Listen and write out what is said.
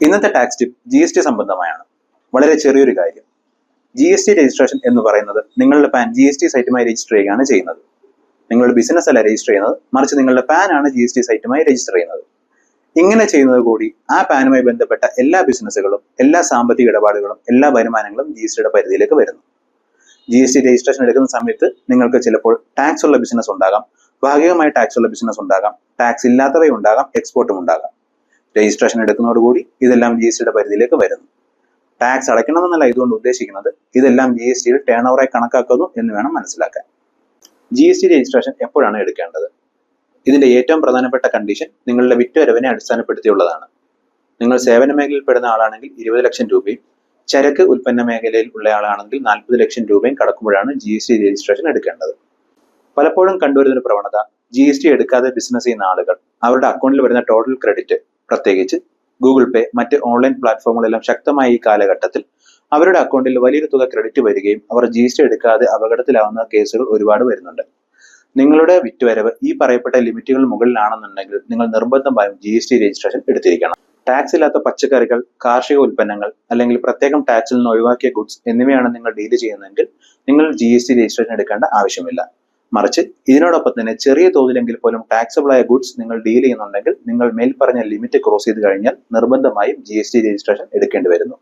ഇന്നത്തെ tax tip GST സംബന്ധമായാണ്. വളരെ ചെറിയൊരു കാര്യം. GST രജിസ്ട്രേഷൻ എന്ന് പറയുന്നത് നിങ്ങളുടെ പാൻ GST സൈറ്റുമായി രജിസ്റ്റർ ചെയ്യുകയാണ് ചെയ്യുന്നത്. നിങ്ങളുടെ ബിസിനസ് അല്ല രജിസ്റ്റർ ചെയ്യുന്നത്, മറിച്ച് നിങ്ങളുടെ പാൻ ആണ് GST സൈറ്റുമായി രജിസ്റ്റർ ചെയ്യുന്നത്. ഇങ്ങനെ ചെയ്യുന്നത് കൂടി ആ പാനുമായി ബന്ധപ്പെട്ട എല്ലാ ബിസിനസ്സുകളും, എല്ലാ സാമ്പത്തിക ഇടപാടുകളും, എല്ലാ വരുമാനങ്ങളും GSTയുടെ പരിധിയിലേക്ക് വരുന്നു. GST രജിസ്ട്രേഷൻ എടുക്കുന്ന സമയത്ത് നിങ്ങൾക്ക് ചിലപ്പോൾ ടാക്സ് ഉള്ള ബിസിനസ് ഉണ്ടാകാം, ഭാഗികമായി ടാക്സ് ഉള്ള ബിസിനസ് ഉണ്ടാകാം, ടാക്സ് ഇല്ലാത്തവയും ഉണ്ടാകാം, എക്സ്പോർട്ടും ഉണ്ടാകാം. രജിസ്ട്രേഷൻ എടുക്കുന്നതോടുകൂടി ഇതെല്ലാം GSTയുടെ പരിധിയിലേക്ക് വരുന്നു. ടാക്സ് അടയ്ക്കണമെന്നല്ല ഇതുകൊണ്ട് ഉദ്ദേശിക്കുന്നത്, ഇതെല്ലാം GSTയിൽ ടേൺ ഓവറായി കണക്കാക്കുന്നു എന്ന് വേണം മനസ്സിലാക്കാൻ. GST രജിസ്ട്രേഷൻ എപ്പോഴാണ് എടുക്കേണ്ടത്? ഇതിന്റെ ഏറ്റവും പ്രധാനപ്പെട്ട കണ്ടീഷൻ നിങ്ങളുടെ വിറ്റുവരവിനെ അടിസ്ഥാനപ്പെടുത്തിയുള്ളതാണ്. നിങ്ങൾ സേവന മേഖലയിൽ പെടുന്ന ആളാണെങ്കിൽ 20 ലക്ഷം രൂപയും ചരക്ക് ഉൽപ്പന്ന മേഖലയിൽ ഉള്ള ആളാണെങ്കിൽ 40 ലക്ഷം രൂപയും കടക്കുമ്പോഴാണ് GST രജിസ്ട്രേഷൻ എടുക്കേണ്ടത്. പലപ്പോഴും കണ്ടുവരുന്ന ഒരു പ്രവണത, GST എടുക്കാതെ ബിസിനസ് ചെയ്യുന്ന ആളുകൾ അവരുടെ അക്കൗണ്ടിൽ വരുന്ന ടോട്ടൽ ക്രെഡിറ്റ്, പ്രത്യേകിച്ച് ഗൂഗിൾ പേ, മറ്റ് ഓൺലൈൻ പ്ലാറ്റ്ഫോമുകളെല്ലാം ശക്തമായ ഈ കാലഘട്ടത്തിൽ അവരുടെ അക്കൗണ്ടിൽ വലിയൊരു തുക ക്രെഡിറ്റ് വരികയും അവർ GST എടുക്കാതെ അപകടത്തിലാവുന്ന കേസുകൾ ഒരുപാട് വരുന്നുണ്ട്. നിങ്ങളുടെ വിറ്റുവരവ് ഈ പറയപ്പെട്ട ലിമിറ്റുകൾ മുകളിലാണെന്നുണ്ടെങ്കിൽ നിങ്ങൾ നിർബന്ധമായും GST രജിസ്ട്രേഷൻ എടുത്തിരിക്കണം. ടാക്സ് ഇല്ലാത്ത പച്ചക്കറികൾ, കാർഷിക ഉൽപ്പന്നങ്ങൾ അല്ലെങ്കിൽ പ്രത്യേകം ടാക്സിൽ നിന്ന് ഒഴിവാക്കിയ ഗുഡ്സ് എന്നിവയാണ് നിങ്ങൾ ഡീല് ചെയ്യുന്നതെങ്കിൽ നിങ്ങൾ GST രജിസ്ട്രേഷൻ എടുക്കേണ്ട ആവശ്യമില്ല. മറിച്ച് ഇതിനോടൊപ്പം തന്നെ ചെറിയ തോതിലെങ്കിൽ പോലും ടാക്സബിൾ ആയ ഗുഡ്സ് നിങ്ങൾ ഡീൽ ചെയ്യുന്നുണ്ടെങ്കിൽ നിങ്ങൾ മേൽപ്പറഞ്ഞ ലിമിറ്റ് ക്രോസ് ചെയ്ത് കഴിഞ്ഞാൽ നിർബന്ധമായും GST രജിസ്ട്രേഷൻ എടുക്കേണ്ടി വരുന്നു.